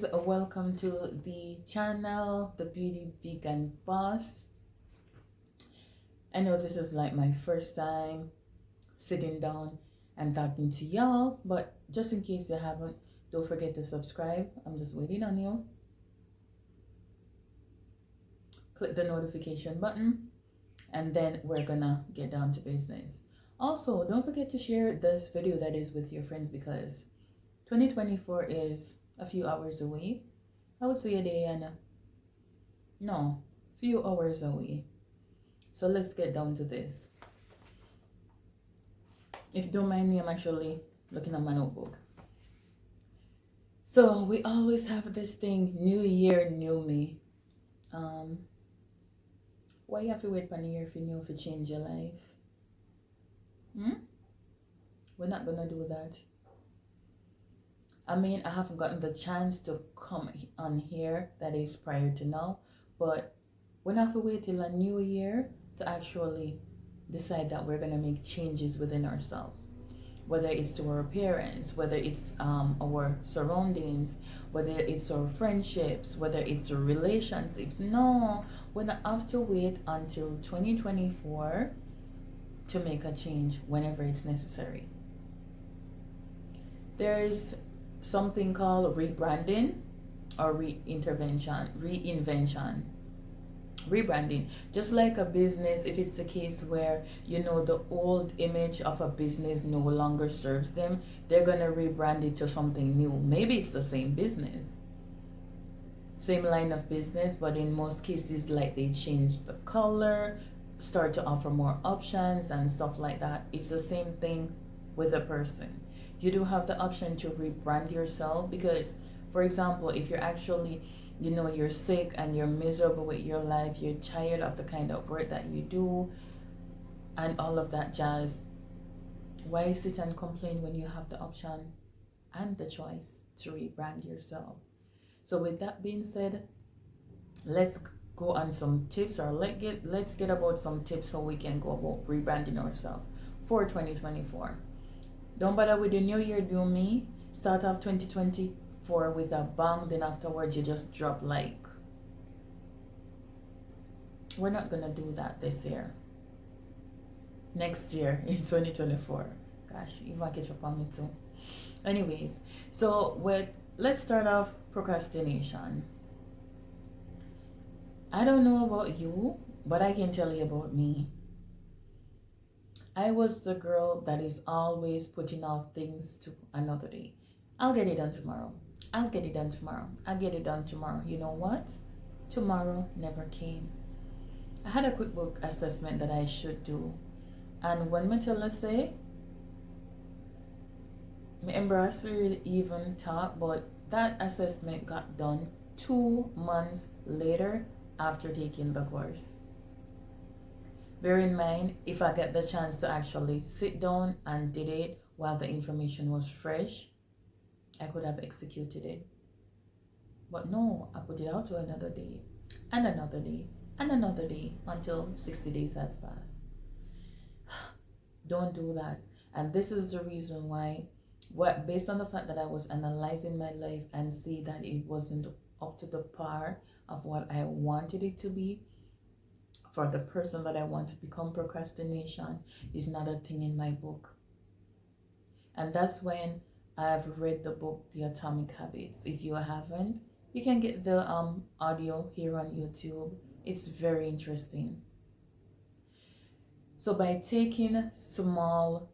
guys, welcome to the channel, the Beaute Vegan Boss. I know this is like my first time sitting down and talking to y'all, but just in case you haven't, don't forget to subscribe. I'm just waiting on you. Click the notification button, and then we're gonna get down to business. Also, don't forget to share this video that is with your friends, because 2024 is a few hours away. I would say a day and few hours away. So let's get down to this. If you don't mind me, I'm actually looking at my notebook. So we always have this thing, new year, new me. Why you have to wait for a year if you know if you change your life? We're not gonna do that. I mean, I haven't gotten the chance to come on here, that is prior to now, but we don't have to wait till a new year to actually decide that we're going to make changes within ourselves. Whether it's to our appearance, whether it's our surroundings, whether it's our friendships, whether it's our relationships. No, we don't have to wait until 2024 to make a change whenever it's necessary. There's something called rebranding or reinvention. Rebranding, just like a business, if it's the case where the old image of a business no longer serves them, they're gonna rebrand it to something new. Maybe it's the same business, same line of business, but in most cases, like, they change the color, start to offer more options and stuff like that. It's the same thing with a person. You do have the option to rebrand yourself, because, for example, if you're actually, you're sick and you're miserable with your life, you're tired of the kind of work that you do and all of that jazz, why sit and complain when you have the option and the choice to rebrand yourself? So with that being said, let's go on some tips, or let's get about some tips so we can go about rebranding ourselves for 2024. Don't bother with the new year, do me. Start off 2024 with a bang, then afterwards you just drop like. We're not gonna do that this year. Next year in 2024. Gosh, you might catch up on me too. Anyways, so let's start off procrastination. I don't know about you, but I can tell you about me. I was the girl that is always putting off things to another day. I'll get it done tomorrow. I'll get it done tomorrow. I'll get it done tomorrow. You know what? Tomorrow never came. I had a QuickBook assessment that I should do. And when me tell us say, me embarrassed to even talk, but that assessment got done 2 months later after taking the course. Bear in mind, if I get the chance to actually sit down and did it while the information was fresh, I could have executed it. But no, I put it out to another day, and another day, and another day, until 60 days has passed. Don't do that. And this is the reason why, based on the fact that I was analyzing my life and see that it wasn't up to the par of what I wanted it to be, for the person that I want to become, procrastination is not a thing in my book. And that's when I've read the book, The Atomic Habits. If you haven't, you can get the audio here on YouTube. It's very interesting. So by taking small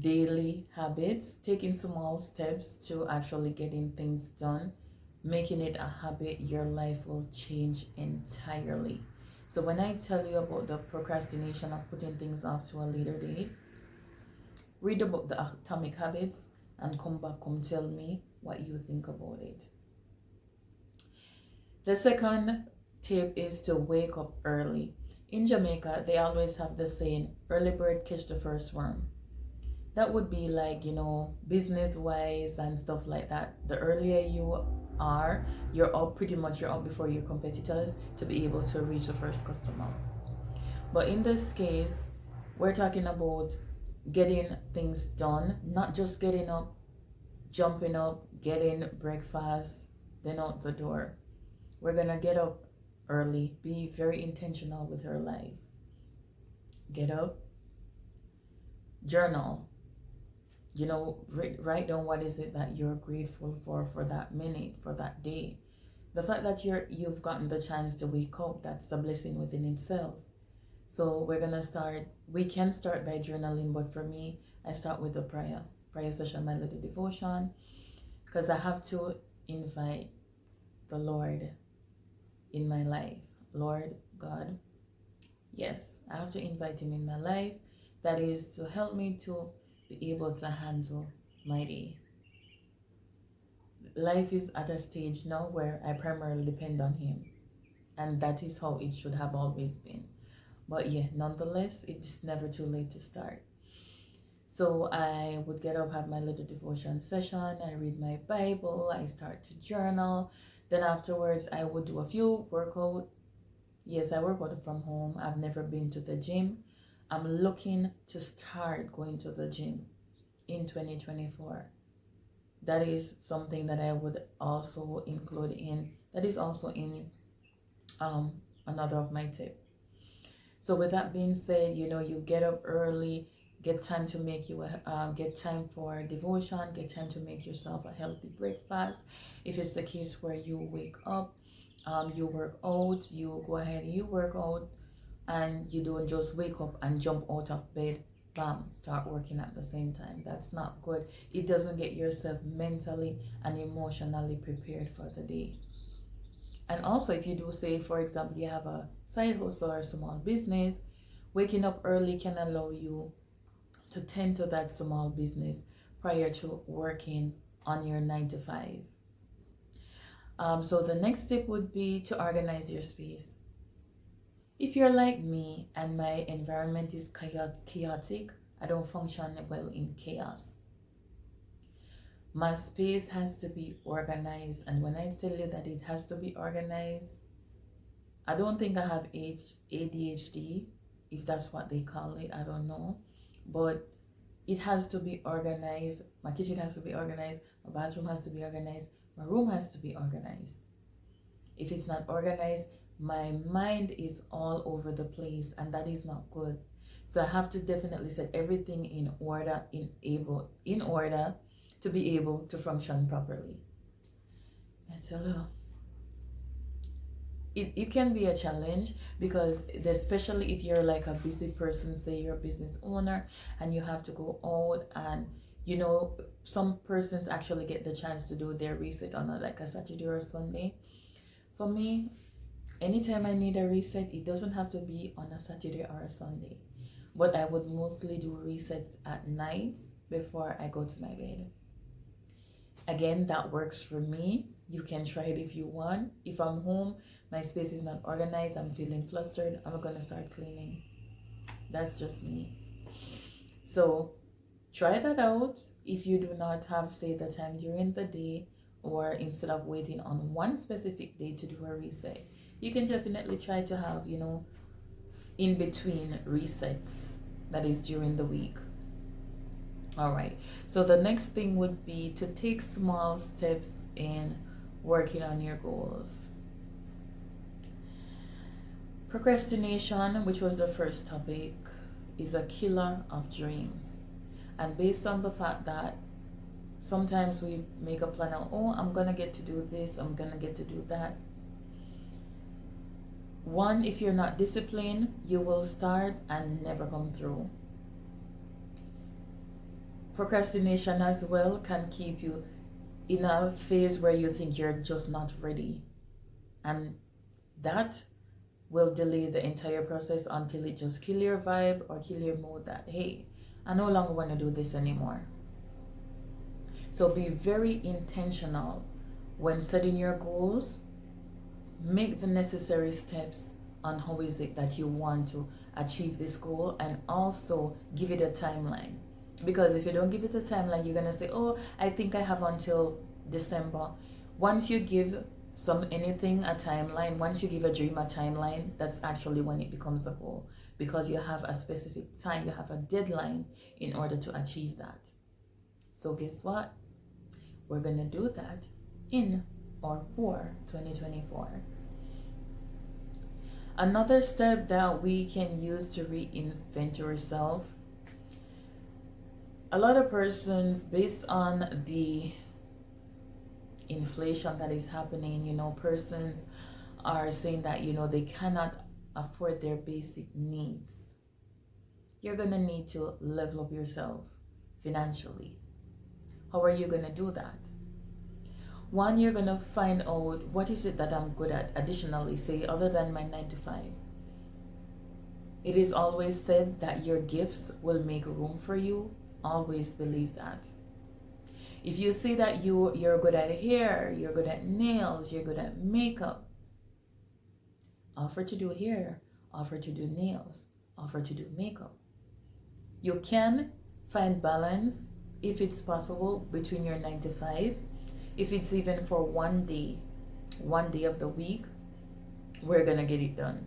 daily habits, taking small steps to actually getting things done, making it a habit, your life will change entirely. So when I tell you about the procrastination of putting things off to a later date, read the book, The Atomic Habits, and come tell me what you think about it. The second tip is to wake up early. In Jamaica, they always have the saying, early bird catch the first worm. That would be like, business-wise and stuff like that. The earlier you are, you're up before your competitors to be able to reach the first customer. But in this case, we're talking about getting things done, not just getting up jumping up, getting breakfast, then out the door. We're gonna get up early, be very intentional with her life. Get up, journal, write down what is it that you're grateful for that minute, for that day. The fact that you've gotten the chance to wake up, that's the blessing within itself. So we can start by journaling, but for me, I start with the prayer session, my little devotion, because I have to invite the Lord in my life. Lord God, yes, I have to invite him in my life. That is to help me to be able to handle my day. Life is at a stage now where I primarily depend on him, and that is how it should have always been. But yeah, nonetheless, it is never too late to start. So I would get up, have my little devotion session, I read my Bible, I start to journal. Then afterwards, I would do a few workout. Yes, I work out from home. I've never been to the gym. I'm looking to start going to the gym in 2024. That is something that I would also include in, that is also in another of my tips. So with that being said, you get up early, get time to make get time for devotion, get time to make yourself a healthy breakfast. If it's the case where you wake up, you work out, you go ahead, you work out, and you don't just wake up and jump out of bed, bam, start working at the same time. That's not good. It doesn't get yourself mentally and emotionally prepared for the day. And also, if you do, say, for example, you have a side hustle or a small business, waking up early can allow you to tend to that small business prior to working on your 9 to 5. So the next step would be to organize your space. If you're like me and my environment is chaotic, I don't function well in chaos. My space has to be organized, and when I tell you that it has to be organized, I don't think I have ADHD, if that's what they call it, I don't know, but it has to be organized. My kitchen has to be organized, my bathroom has to be organized, my room has to be organized. If it's not organized, my mind is all over the place, and that is not good. So I have to definitely set everything in order, in order to be able to function properly. It's a little, it can be a challenge, because especially if you're like a busy person, say you're a business owner and you have to go out, and some persons actually get the chance to do their reset on like a Saturday or a Sunday. For me, anytime I need a reset, it doesn't have to be on a Saturday or a Sunday, but I would mostly do resets at night before I go to my bed. Again, that works for me. You can try it if you want. If I'm home, my space is not organized, I'm feeling flustered, I'm gonna start cleaning. That's just me. So try that out. If you do not have, say, the time during the day, or instead of waiting on one specific day to do a reset, you can definitely try to have, in between resets, that is during the week. All right, so the next thing would be to take small steps in working on your goals. Procrastination, which was the first topic, is a killer of dreams. And based on the fact that sometimes we make a plan out, oh, I'm gonna get to do this, I'm gonna get to do that. One, if you're not disciplined, you will start and never come through. Procrastination as well can keep you in a phase where you think you're just not ready, and that will delay the entire process until it just kill your vibe or kill your mood that, hey, I no longer want to do this anymore. So be very intentional when setting your goals. Make the necessary steps on how is it that you want to achieve this goal, and also give it a timeline. Because if you don't give it a timeline, you're gonna say, oh, I think I have until December. Once you give anything a timeline, once you give a dream a timeline, that's actually when it becomes a goal, because you have a specific time, you have a deadline in order to achieve that. So guess what? We're going to do that in or for 2024. Another step that we can use to reinvent yourself, a lot of persons, based on the inflation that is happening, persons are saying that, they cannot afford their basic needs. You're going to need to level up yourself financially. How are you going to do that? One, you're going to find out what is it that I'm good at additionally, say, other than my 9 to 5. It is always said that your gifts will make room for you. Always believe that. If you say that you're good at hair, you're good at nails, you're good at makeup, offer to do hair, offer to do nails, offer to do makeup. You can find balance, if it's possible, between your 9 to 5. If it's even for one day of the week, we're gonna get it done.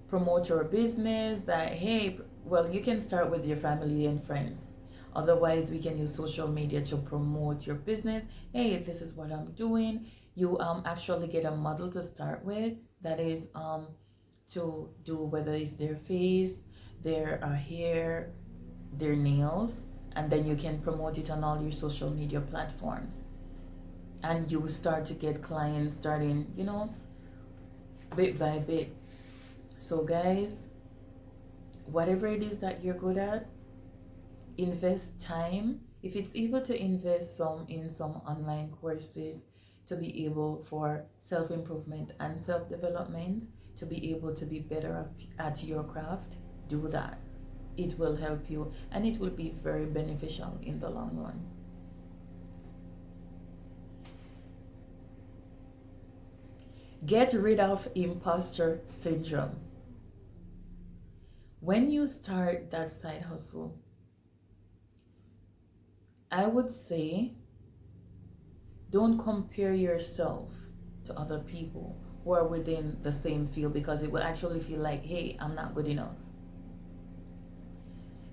Promote your business. That, hey, well, you can start with your family and friends. Otherwise, we can use social media to promote your business. Hey, this is what I'm doing. You actually get a model to start with. That is to do, whether it's their face, their hair, their nails, and then you can promote it on all your social media platforms. And you start to get clients starting, bit by bit. So guys, whatever it is that you're good at, invest time. If it's able to invest in some online courses to be able for self-improvement and self-development, to be able to be better at your craft, do that. It will help you, and it will be very beneficial in the long run. Get rid of imposter syndrome. When you start that side hustle, I would say don't compare yourself to other people who are within the same field, because it will actually feel like, hey, I'm not good enough.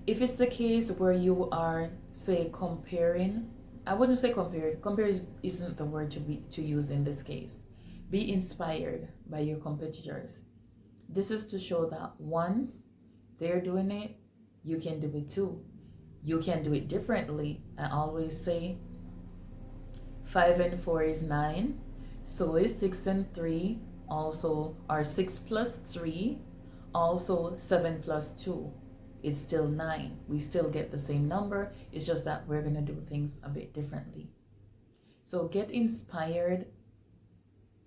If it's the case where you are, say, comparing, I wouldn't say compare. Compare isn't the word to use in this case. Be inspired by your competitors. This is to show that once they're doing it, you can do it too. You can do it differently. I always say 5 and 4 is 9. So is 6 and 3 also, or 6 plus 3, also 7 plus 2. It's still 9. We still get the same number. It's just that we're going to do things a bit differently. So get inspired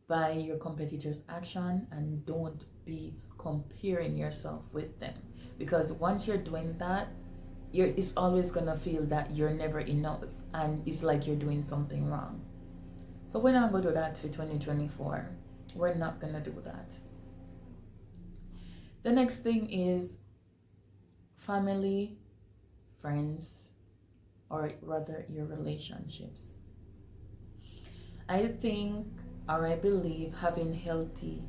by your competitors' action and don't be comparing yourself with them. Because once you're doing that, it's always going to feel that you're never enough and it's like you're doing something wrong. So we're not going to do that for 2024. We're not going to do that. The next thing is family, friends, or rather your relationships. I think, or I believe, having healthy,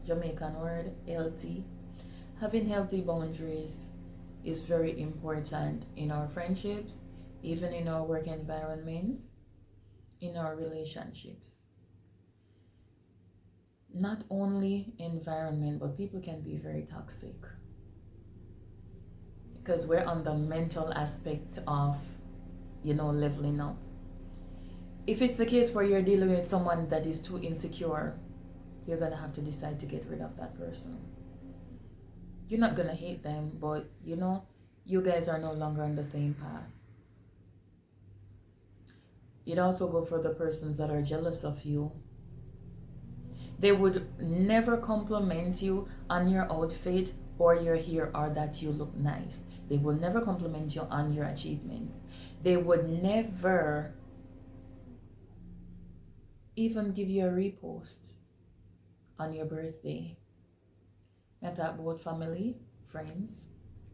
Jamaican word, healthy, having healthy boundaries is very important in our friendships, even in our work environments, in our relationships. Not only environment, but people can be very toxic. Because we're on the mental aspect of, leveling up. If it's the case where you're dealing with someone that is too insecure, you're going to have to decide to get rid of that person. You're not going to hate them, but, you guys are no longer on the same path. It also go for the persons that are jealous of you. They would never compliment you on your outfit or your hair or that you look nice. They will never compliment you on your achievements. They would never even give you a repost on your birthday. I talk about family, friends,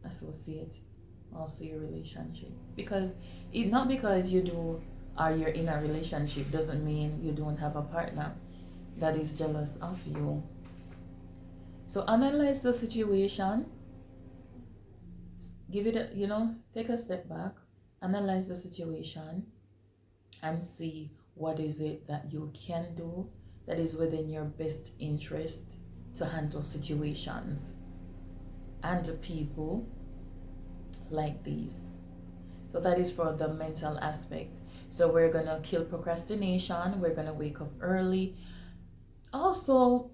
associates, also your relationship. Because not because you do or you're in a relationship doesn't mean you don't have a partner that is jealous of you. So analyze the situation. Give it take a step back Analyze the situation and see what is it that you can do that is within your best interest to handle situations and people like these. So that is for the mental aspect. So we're gonna kill procrastination, we're gonna wake up early. Also,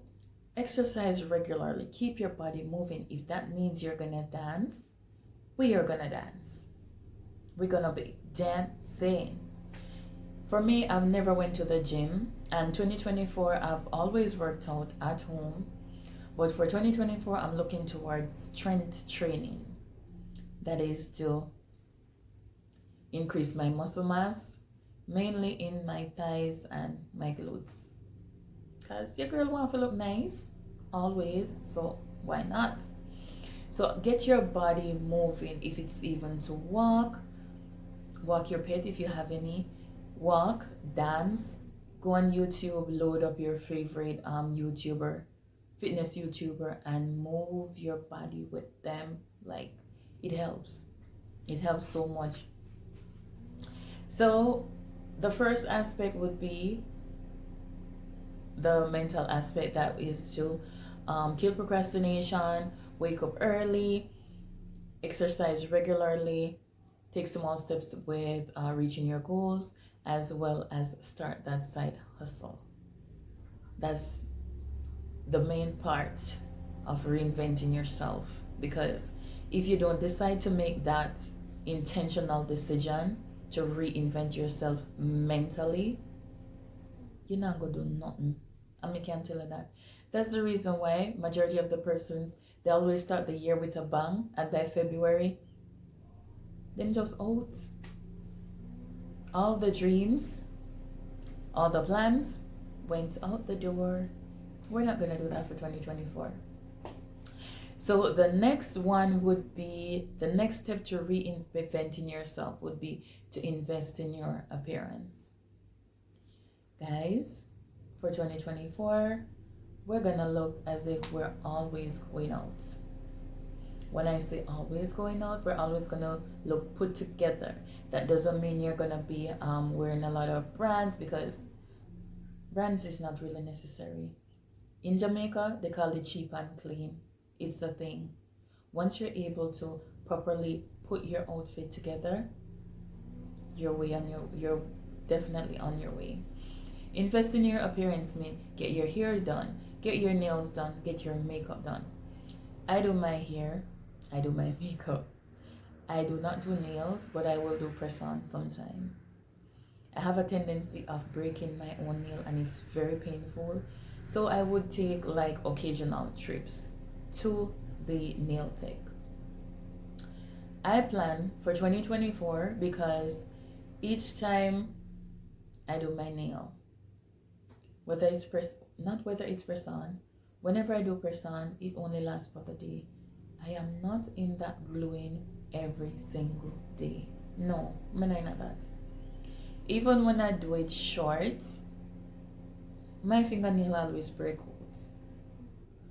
exercise regularly. Keep your body moving. If that means you're gonna dance, we are gonna dance. We're gonna be dancing. For me, I've never went to the gym, and 2024 I've always worked out at home. But for 2024, I'm looking towards strength training. That is to increase my muscle mass, mainly in my thighs and my glutes. Because your girl wants to look nice, always, so why not? So get your body moving. If it's even to walk your pet if you have any, walk, dance, go on YouTube, load up your favorite fitness YouTuber, and move your body with them. Like, it helps so much. So the first aspect would be the mental aspect, that is to kill procrastination, wake up early, exercise regularly, take small steps with reaching your goals, as well as start that side hustle. That's the main part of reinventing yourself, because if you don't decide to make that intentional decision to reinvent yourself mentally, you're not gonna do nothing. I can't tell you that. That's the reason why majority of the persons, they always start the year with a bang, and by February, them just out. All the dreams, all the plans went out the door. We're not gonna do that for 2024. So the next one would be, the next step to reinventing yourself would be to invest in your appearance. Guys, for 2024, we're gonna look as if we're always going out. When I say always going out, we're always gonna look put together. That doesn't mean you're gonna be wearing a lot of brands, because brands is not really necessary. In Jamaica, they call it cheap and clean. It's the thing. Once you're able to properly put your outfit together, you're definitely on your way. Invest in your appearance means get your hair done, get your nails done, get your makeup done. I do my hair, I do my makeup. I do not do nails, but I will do press-on sometime. I have a tendency of breaking my own nail, and it's very painful. So I would take like occasional trips to the nail tech. I plan for 2024, because each time I do my nail, whether it's press-on, whenever I do press-on, it only lasts for the day. I am not in that gluing every single day. No, I'm not in that. Even when I do it short, my fingernail always break out.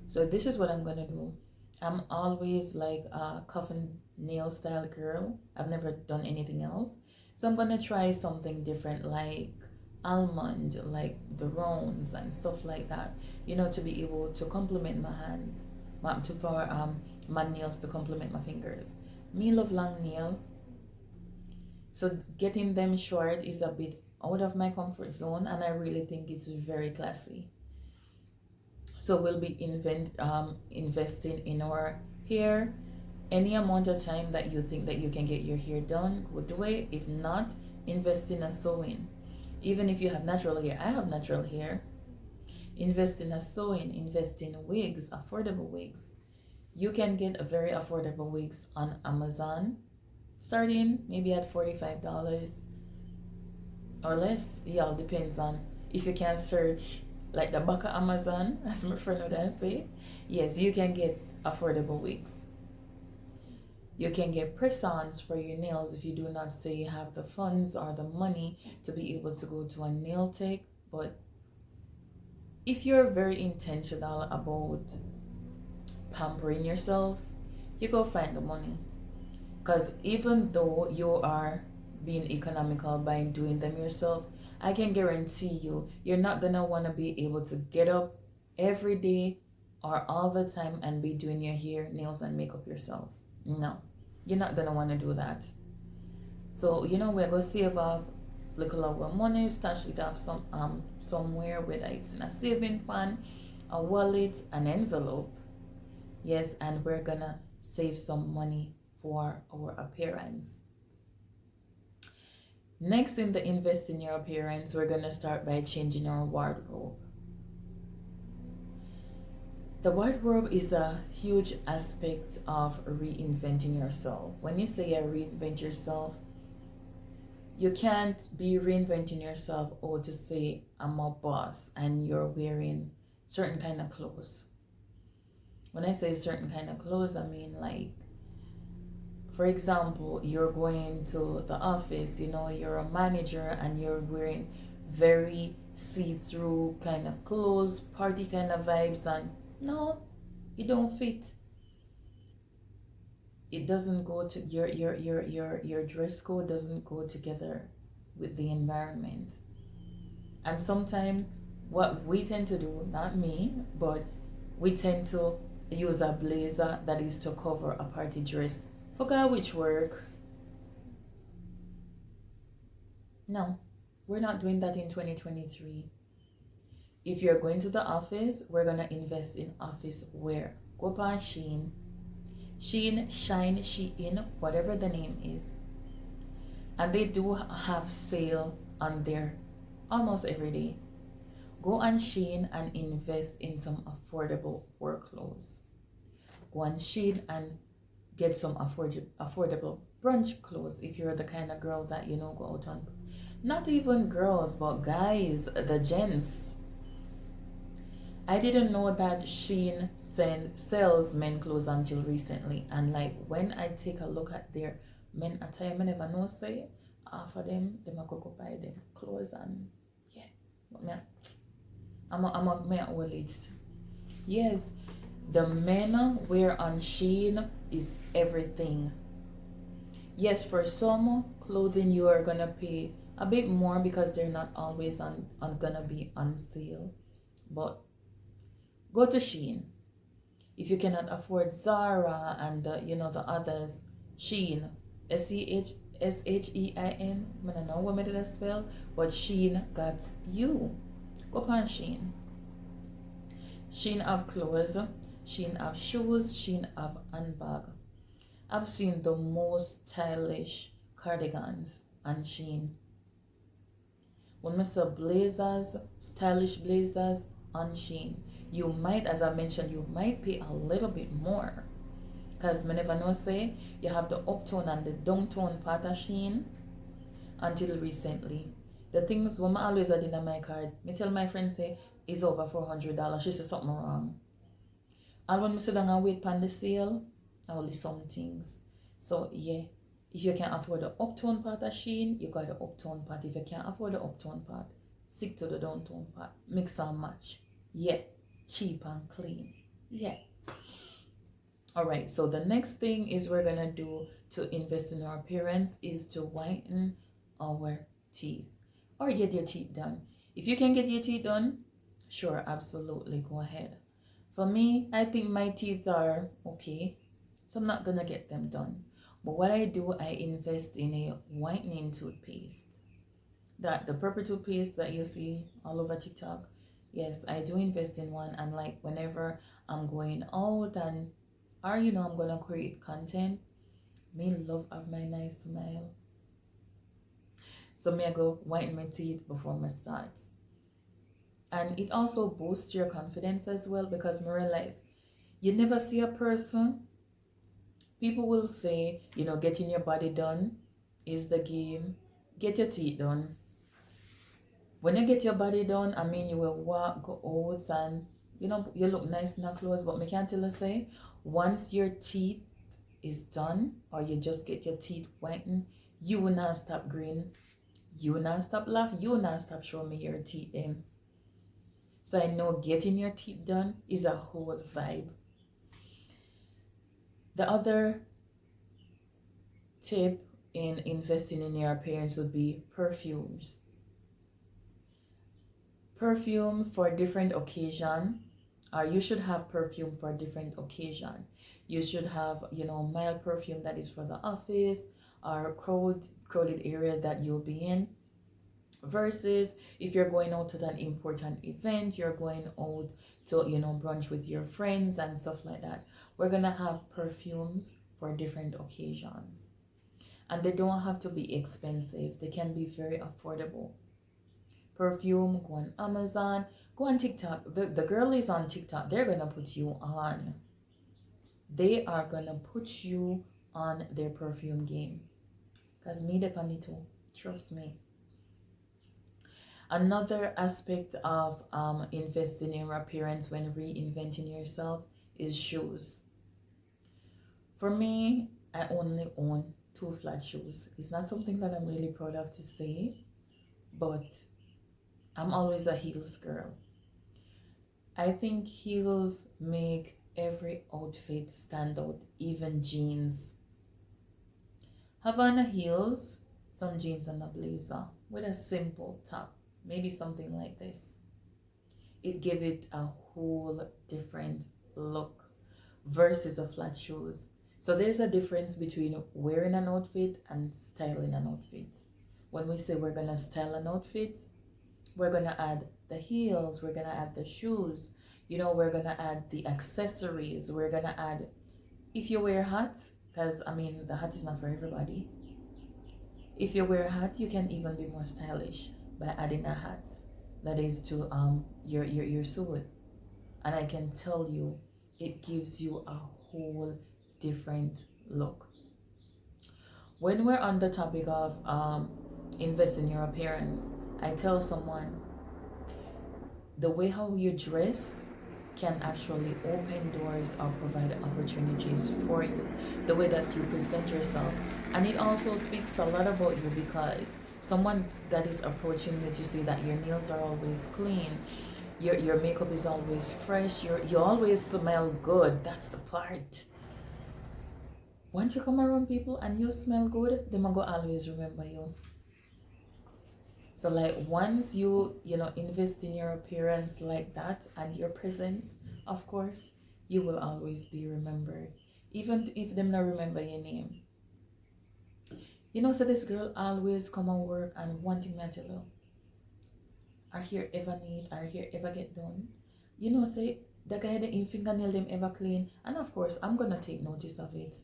So this is what I'm gonna do. I'm always like a coffin nail style girl. I've never done anything else. So I'm gonna try something different, like almond, like the rounds and stuff like that, to be able to complement my hands, for my nails to complement my fingers. Me love long nail, so getting them short is a bit out of my comfort zone, and I really think it's very classy. So we'll be investing in our hair. Any amount of time that you think that you can get your hair done, go do it. If not, invest in a sewing. Even if you have natural hair, I have natural hair. Invest in a sewing, invest in wigs, affordable wigs. You can get a very affordable wigs on Amazon, starting maybe at $45 or less. It all depends on if you can search like the back of Amazon, as my friend would say. Yes, you can get affordable wigs. You can get press-ons for your nails if you do not say you have the funds or the money to be able to go to a nail tech. But if you're very intentional about pampering yourself, you go find the money. Because even though you are being economical by doing them yourself, I can guarantee you, you're not gonna want to be able to get up every day or all the time and be doing your hair, nails, and makeup yourself. No, you're not gonna want to do that. So we're gonna save off little of our money, stash it off somewhere, whether it's in a saving pan, a wallet, an envelope. Yes, and we're gonna save some money for our appearance. Next, in the invest in your appearance, we're gonna start by changing our wardrobe. The wardrobe is a huge aspect of reinventing yourself. When you say reinvent yourself, you can't be reinventing yourself or to say I'm a boss and you're wearing certain kind of clothes. When I say certain kind of clothes, I mean, like, for example, you're going to the office, you're a manager and you're wearing very see-through kind of clothes, party kind of vibes, and no, it don't fit. It doesn't go to your dress code doesn't go together with the environment. And sometimes what we tend to do, not me, but we tend to use a blazer that is to cover a party dress. Forgot which work. No, we're not doing that in 2023. If you're going to the office, we're gonna invest in office wear. Go on Shein, Shine, Shein, whatever the name is. And they do have sale on there almost every day. Go on Shein and invest in some affordable work clothes. Go on Shein and get some affordable brunch clothes if you're the kind of girl that go out on, not even girls but guys, the gents. I didn't know that Shein sells men clothes until recently, and like when I take a look at their men attire, I never know say half of them a go buy them clothes, and yeah, but me I'm a hold it. Yes, the men wear on Shein is everything. Yes, for some clothing you are gonna pay a bit more because they're not always gonna be on sale. But go to Shein. If you cannot afford Zara and the others, Shein, Shein. I don't know what made it spell, but Shein got you. Go on Shein. Shein have clothes, Shein have shoes, Shein have handbag. I've seen the most stylish cardigans on Shein. When I say blazers, stylish blazers on Shein, you might, as I mentioned, you might pay a little bit more. Because I never know say, you have the uptone and the downtown part of Shein until recently. The things when I always add in my card, me tell my friend say, is over $400. She said something wrong. And when I sit down and wait for the sale, only some things. So yeah, if you can afford the uptone part of Shein, you got the uptone part. If you can't afford the uptone part, stick to the downtown part. Mix and match. Yeah, cheap and clean. Yeah. All right, so the next thing is we're gonna do to invest in our appearance is to whiten our teeth or get your teeth done. If you can get your teeth done, sure, absolutely, go ahead. For me, I think my teeth are okay, so I'm not gonna get them done. But what I do, I invest in a whitening toothpaste. That the purple toothpaste that you see all over TikTok. Yes, I do invest in one, and like whenever I'm going out and or I'm gonna create content, me love have my nice smile. So me I go whiten my teeth before my start. And it also boosts your confidence as well, because me realize you never see a person. People will say, getting your body done is the game. Get your teeth done. When you get your body done, I mean, you will walk, go out, and you look nice in your clothes. But me can't tell you say, once your teeth is done, or you just get your teeth whitened, you will not stop grin. You will not stop laugh. You will not stop showing me your teeth them. So I know getting your teeth done is a whole vibe. The other tip in investing in your appearance would be perfumes. Perfume for different occasion, or you should have perfume for different occasion. You should have, mild perfume that is for the office or crowded area that you'll be in, versus if you're going out to an important event, you're going out to, brunch with your friends and stuff like that. We're gonna have perfumes for different occasions, and they don't have to be expensive. They can be very affordable. Perfume, go on Amazon, go on TikTok. The girlies on TikTok, they're gonna put you on. They are gonna put you on their perfume game. Cause me depend it too. Trust me. Another aspect of investing in your appearance when reinventing yourself is shoes. For me, I only own 2 flat shoes. It's not something that I'm really proud of to say, but I'm always a heels girl. I think heels make every outfit stand out, even jeans. Have on a heels, some jeans and a blazer with a simple top, maybe something like this. It gives it a whole different look versus a flat shoes. So there's a difference between wearing an outfit and styling an outfit. When we say we're gonna style an outfit, we're gonna add the heels, we're gonna add the shoes, we're gonna add the accessories, we're gonna add, if you wear hats, because the hat is not for everybody. If you wear a hat, you can even be more stylish by adding a hat that is to your suit. And I can tell you, it gives you a whole different look. When we're on the topic of invest in your appearance, I tell someone, the way how you dress can actually open doors or provide opportunities for you. The way that you present yourself. And it also speaks a lot about you, because someone that is approaching you to see that your nails are always clean, your makeup is always fresh, you always smell good. That's the part. Once you come around people and you smell good, they will always remember you. So like once you invest in your appearance like that and your presence, of course, you will always be remembered. Even if them not remember your name. So this girl always come and work, and one thing I tell her, our hair ever neat, our hair ever get done. Say the guy that in fingernail them ever clean. And of course, I'm gonna take notice of it.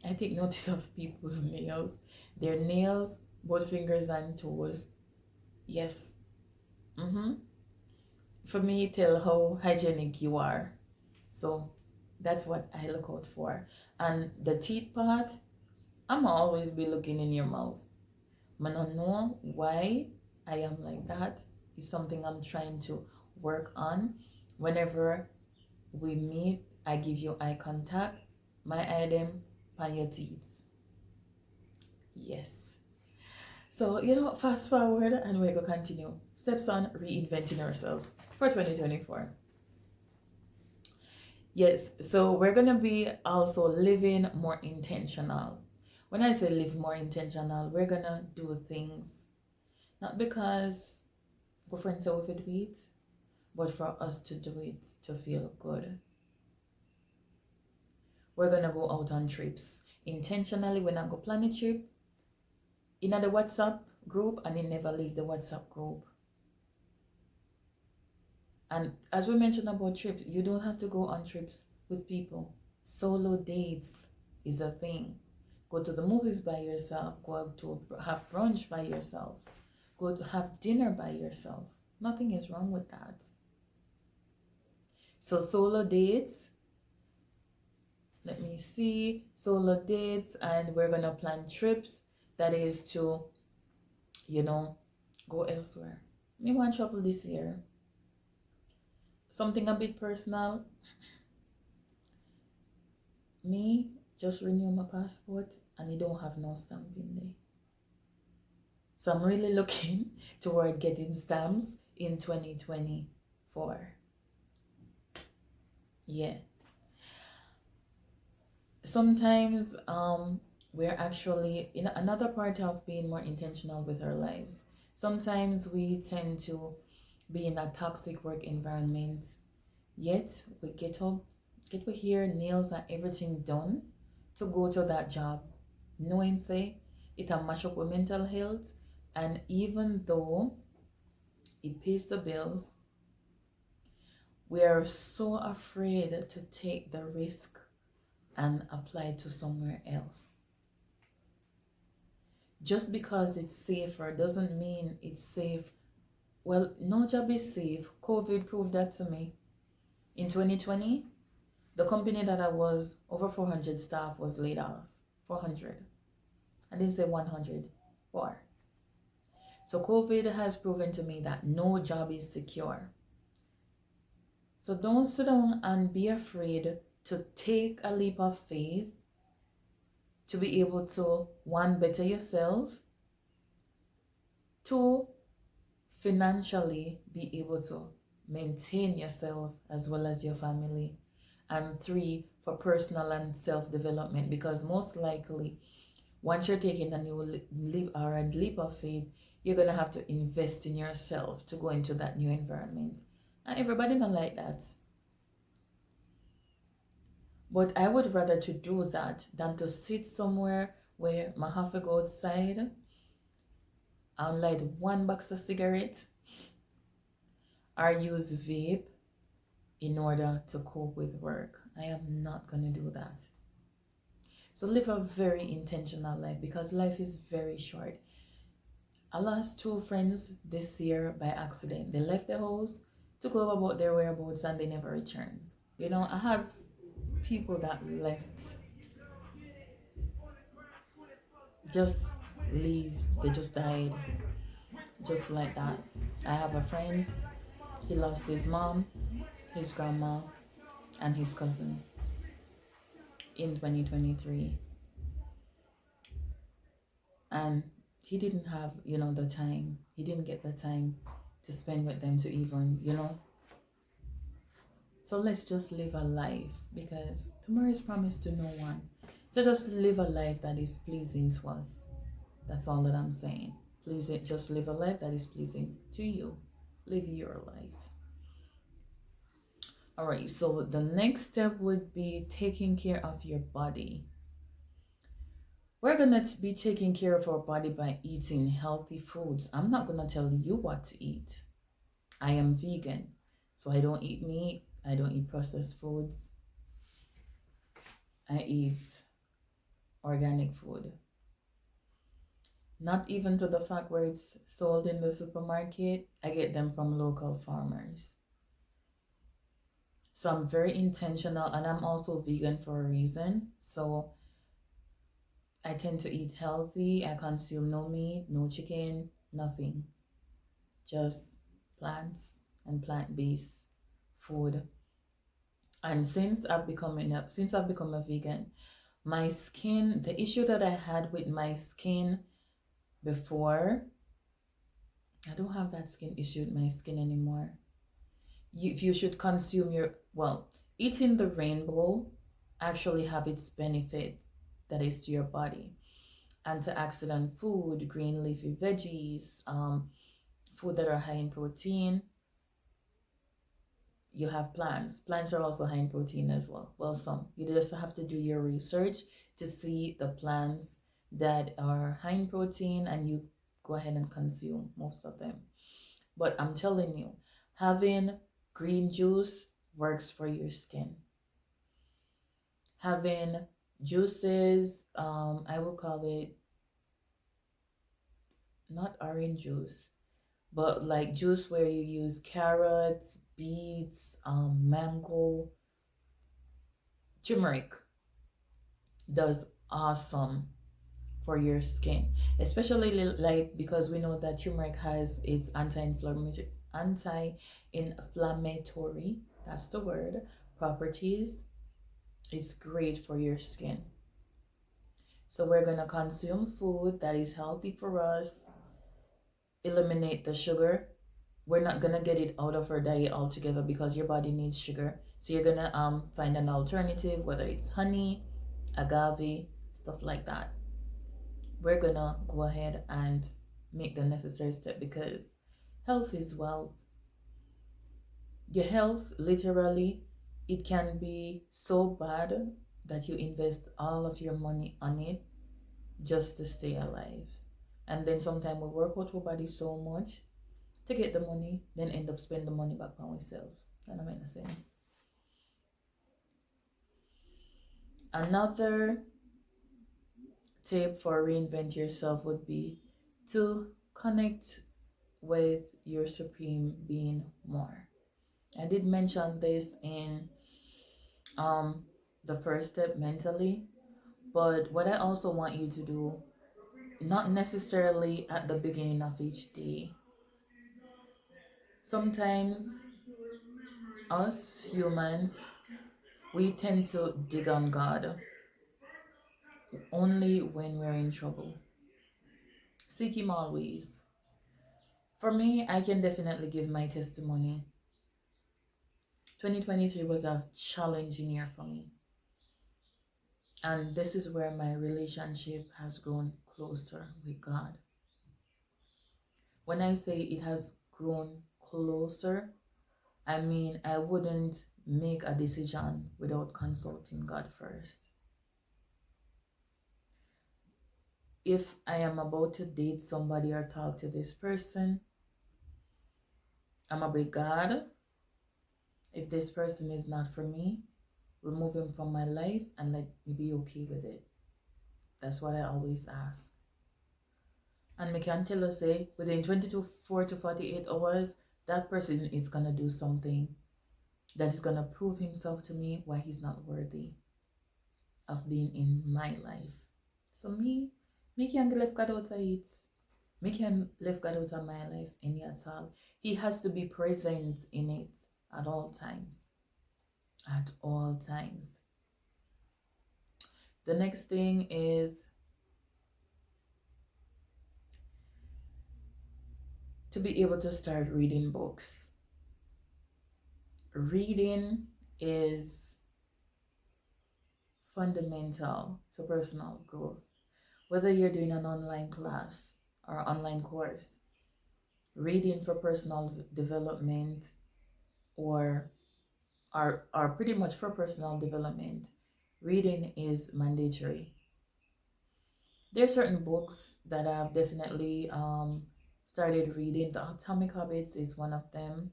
I take notice of people's nails. Their nails, both fingers and toes. Yes. For me, tell how hygienic you are. So that's what I look out for. And the teeth part, I'm always be looking in your mouth. I don't know why I am like that. It's something I'm trying to work on. Whenever we meet, I give you eye contact. My item on your teeth. Yes. So, fast forward and we're going to continue. Steps on reinventing ourselves for 2024. Yes, so we're going to be also living more intentional. When I say live more intentional, we're going to do things not because we're friends so we do it, but for us to do it to feel good. We're going to go out on trips. Intentionally, we're not going to plan a trip in the WhatsApp group, and then never leave the WhatsApp group. And as we mentioned about trips, you don't have to go on trips with people. Solo dates is a thing. Go to the movies by yourself. Go out to have brunch by yourself. Go to have dinner by yourself. Nothing is wrong with that. So solo dates. Let me see. Solo dates, and we're going to plan trips. That is to, go elsewhere. Me want to travel this year. Something a bit personal. Me just renew my passport and it don't have no stamp in there. So I'm really looking toward getting stamps in 2024. Yeah. Sometimes we're actually in another part of being more intentional with our lives. Sometimes we tend to be in a toxic work environment, yet we get up, get we hair, nails, and everything done to go to that job, knowing say it a mash up with mental health, and even though it pays the bills, we are so afraid to take the risk and apply to somewhere else. Just because it's safer doesn't mean it's safe. Well, no job is safe. COVID proved that to me. In 2020, the company that I was, over 400 staff was laid off. 400. I didn't say 100. 4. So COVID has proven to me that no job is secure. So don't sit down and be afraid to take a leap of faith to be able to, one, better yourself, two, financially be able to maintain yourself as well as your family, and three, for personal and self-development, because most likely once you're taking a new leap or a leap of faith, you're going to have to invest in yourself to go into that new environment, and everybody don't like that. But I would rather to do that than to sit somewhere where I have to go outside and light one box of cigarettes or use vape in order to cope with work. I am not going to do that. So live a very intentional life, because life is very short. I lost 2 friends this year by accident. They left the house to go about their whereabouts and they never returned. You know, I have people that left, just leave, they just died, just like that. I have a friend, he lost his mom, his grandma, and his cousin in 2023. And he didn't have, the time. He didn't get the time to spend with them to even. So let's just live a life, because tomorrow is promised to no one. So just live a life that is pleasing to us. That's all that I'm saying. Please just live a life that is pleasing to you. Live your life. All right, so the next step would be taking care of your body. We're going to be taking care of our body by eating healthy foods. I'm not going to tell you what to eat. I am vegan, so I don't eat meat. I don't eat processed foods. I eat organic food. Not even to the fact where it's sold in the supermarket. I get them from local farmers. So I'm very intentional, and I'm also vegan for a reason. So I tend to eat healthy. I consume no meat, no chicken, nothing. Just plants and plant-based food. And since I've become a vegan, my skin, the issue that I had with my skin before, I don't have that skin issue with my skin anymore. You should consume eating the rainbow actually have its benefit that is to your body. Antioxidant food, green leafy veggies, food that are high in protein. You have plants. Plants are also high in protein as well. Well, some. You just have to do your research to see the plants that are high in protein, and you go ahead and consume most of them. But I'm telling you, having green juice works for your skin. Having juices, I will call it not orange juice, but like juice where you use carrots, beets, mango, turmeric does awesome for your skin, especially like because we know that turmeric has its anti-inflammatory, that's the word, properties. It's great for your skin. So we're going to consume food that is healthy for us, eliminate the sugar. We're not going to get it out of our diet altogether because your body needs sugar. So you're going to find an alternative, whether it's honey, agave, stuff like that. we're gonna go ahead and make the necessary step, because health is wealth. Your health, literally, it can be so bad that you invest all of your money on it just to stay alive. And then sometimes we work out our body so much to get the money, then end up spending the money back on ourselves. That don't make no sense. Another tip for reinvent yourself would be to connect with your supreme being more. I did mention this in um the first step, mentally, but what I also want you to do, not necessarily at the beginning of each day. Sometimes us humans, we tend to dig on God only when we're in trouble. Seek Him always. For me, I can definitely give my testimony. 2023 was a challenging year for me. And this is where my relationship has grown closer with God. When I say it has grown closer, I mean I wouldn't make a decision without consulting God first. If I am about to date somebody or talk to this person, I'm a big God. If this person is not for me, remove him from my life and let me be okay with it. That's what I always ask. And me can tell us, say, within 24 to 48 hours, that person is going to do something that is going to prove himself to me why he's not worthy of being in my life. So me can left God out of it. Me can left God out of my life any at all. He has to be present in it at all times. At all times. The next thing is to be able to start reading books. Reading is fundamental to personal growth. Whether you're doing an online class or online course, reading for personal development or are pretty much for personal development, reading is mandatory. There are certain books that I've definitely started reading. The Atomic Habits is one of them.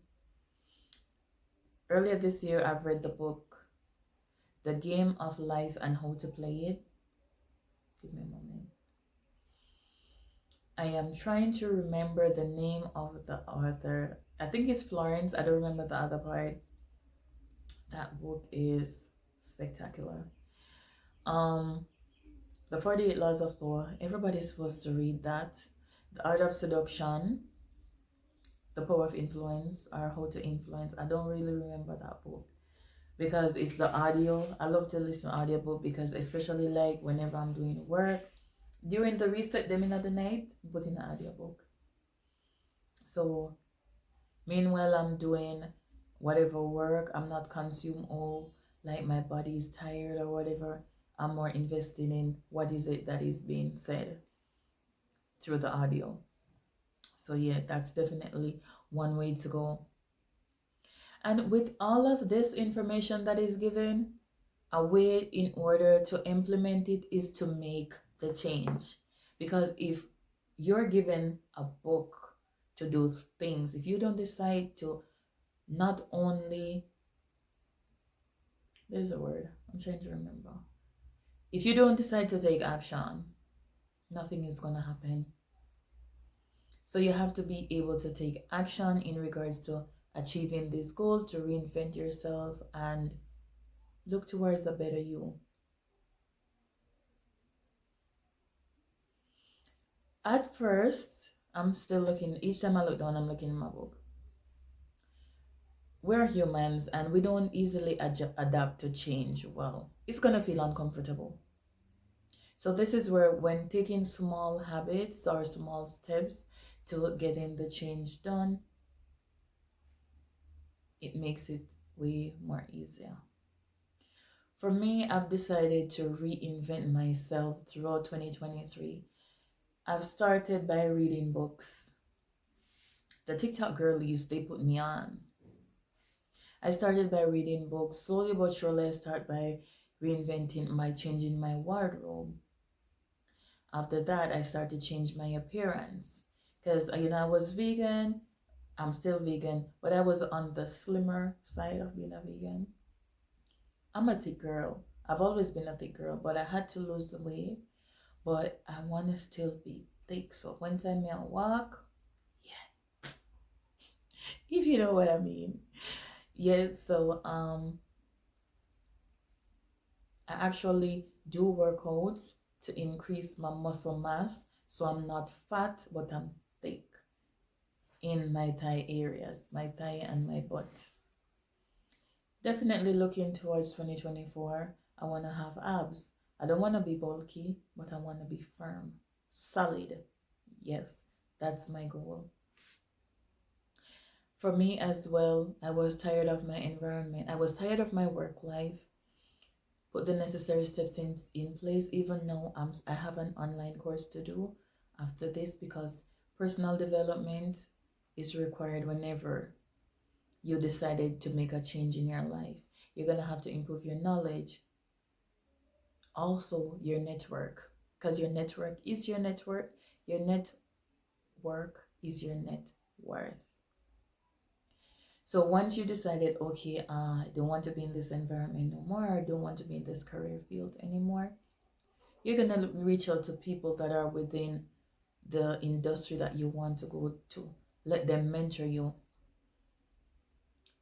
Earlier this year, I've read the book The Game of Life and How to Play It. Give me a moment. I am trying to remember the name of the author. I think it's Florence. I don't remember the other part. That book is spectacular. The 48 Laws of Power. Everybody's supposed to read that. The Art of Seduction. The Power of Influence, or How to Influence. I don't really remember that book because it's the audio. I love to listen to audiobook because especially like whenever I'm doing work, during the reset them in the night, put in an audiobook. So meanwhile I'm doing whatever work, I'm not consumed all like my body is tired or whatever. I'm more invested in what is it that is being said through the audio. So yeah, that's definitely one way to go. And with all of this information that is given, a way in order to implement it is to make the change. Because if you're given a book to do things, if you don't decide to not only, there's a word, I'm trying to remember. If you don't decide to take action, nothing is going to happen. So you have to be able to take action in regards to achieving this goal, to reinvent yourself and look towards a better you. At first, I'm still looking, each time I look down, I'm looking in my book. We're humans and we don't easily adapt to change well. It's going to feel uncomfortable. So this is where when taking small habits or small steps to getting the change done, it makes it way more easier. For me, I've decided to reinvent myself throughout 2023. I've started by reading books. The TikTok girlies, they put me on. I started by reading books. Slowly but surely, I start by changing my wardrobe. After that, I started to change my appearance. Because, I was vegan. I'm still vegan, but I was on the slimmer side of being a vegan. I'm a thick girl. I've always been a thick girl, but I had to lose the weight. But I want to still be thick. So when time I walk, yeah, if you know what I mean. Yes, so I actually do workouts to increase my muscle mass. So I'm not fat, but I'm thick in my thigh areas, my thigh and my butt. Definitely looking towards 2024. I want to have abs. I don't want to be bulky, but I want to be firm, solid. Yes, that's my goal. For me as well, I was tired of my environment. I was tired of my work life. Put the necessary steps in place. Even now, I have an online course to do after this because personal development is required whenever you decided to make a change in your life. You're going to have to improve your knowledge, also your network, because your network is your network. Your network is your net worth. So once you decided, okay, I don't want to be in this environment no more, I don't want to be in this career field anymore, you're going to reach out to people that are within the industry that you want to go to. Let them mentor you.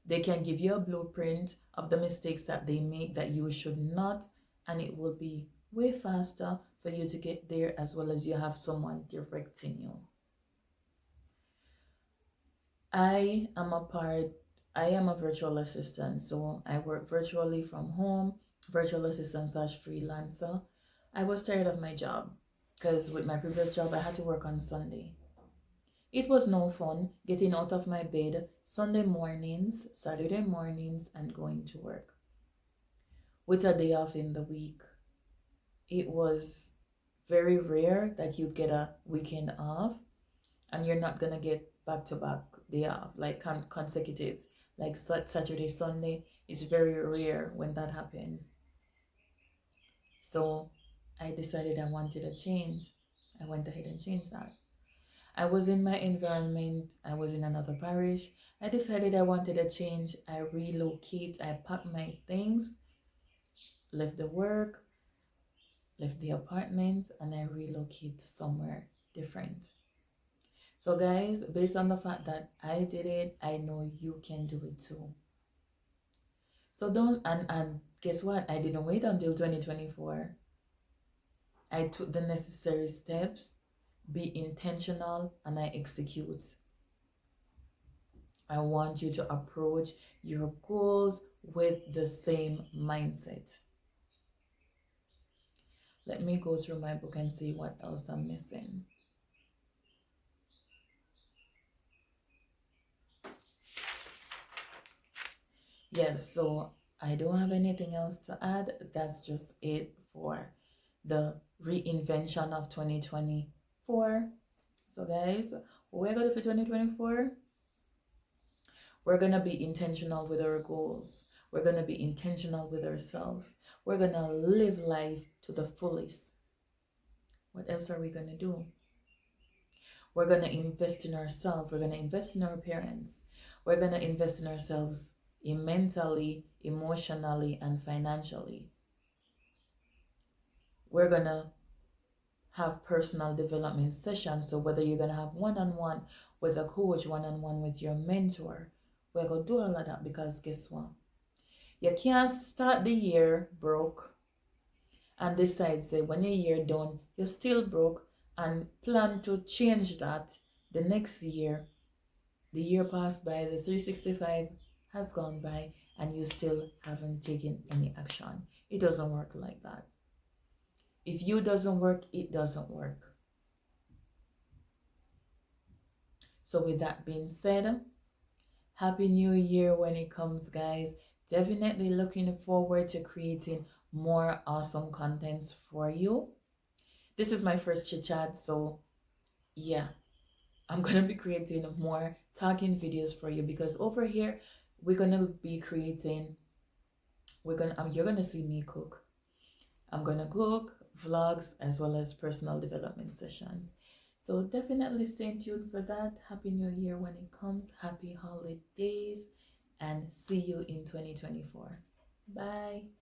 They can give you a blueprint of the mistakes that they make that you should not, and it will be way faster for you to get there, as well as you have someone directing you. I am a virtual assistant, so I work virtually from home, virtual assistant slash freelancer. I was tired of my job because with my previous job, I had to work on Sunday. It was no fun getting out of my bed Sunday mornings, Saturday mornings, and going to work. With a day off in the week, it was very rare that you get a weekend off and you're not gonna get back to back day off, like consecutive, like Saturday, Sunday. It's very rare when that happens. So I decided I wanted a change. I went ahead and changed that. I was in my environment, I was in another parish. I decided I wanted a change. I relocate, I packed my things, left the work, left the apartment, and I relocate to somewhere different. So guys, based on the fact that I did it, I know you can do it too. So don't, and guess what? I didn't wait until 2024. I took the necessary steps, be intentional, and I execute. I want you to approach your goals with the same mindset. Let me go through my book and see what else I'm missing. Yes, so I don't have anything else to add. That's just it for the reinvention of 2024. So guys, what we're going to do for 2024, we're going to be intentional with our goals. We're going to be intentional with ourselves. We're going to live life to the fullest. What else are we going to do? We're going to invest in ourselves. We're going to invest in our parents. We're going to invest in ourselves mentally, emotionally, and financially. We're going to have personal development sessions. So whether you're going to have one-on-one with a coach, one-on-one with your mentor, we're going to do all of that, because guess what? You can't start the year broke and decide, say, when your year done, you're still broke and plan to change that the next year. The year passed by, the 365 has gone by, and you still haven't taken any action. It doesn't work like that. If you doesn't work, it doesn't work. So with that being said, Happy New Year when it comes, guys. Definitely looking forward to creating more awesome contents for you. This is my first chit chat, so yeah, I'm gonna be creating more talking videos for you, because over here we're gonna be creating, you're gonna see me cook. I'm gonna cook, vlogs, as well as personal development sessions. So definitely stay tuned for that. Happy New Year when it comes. Happy holidays, and see you in 2024. Bye.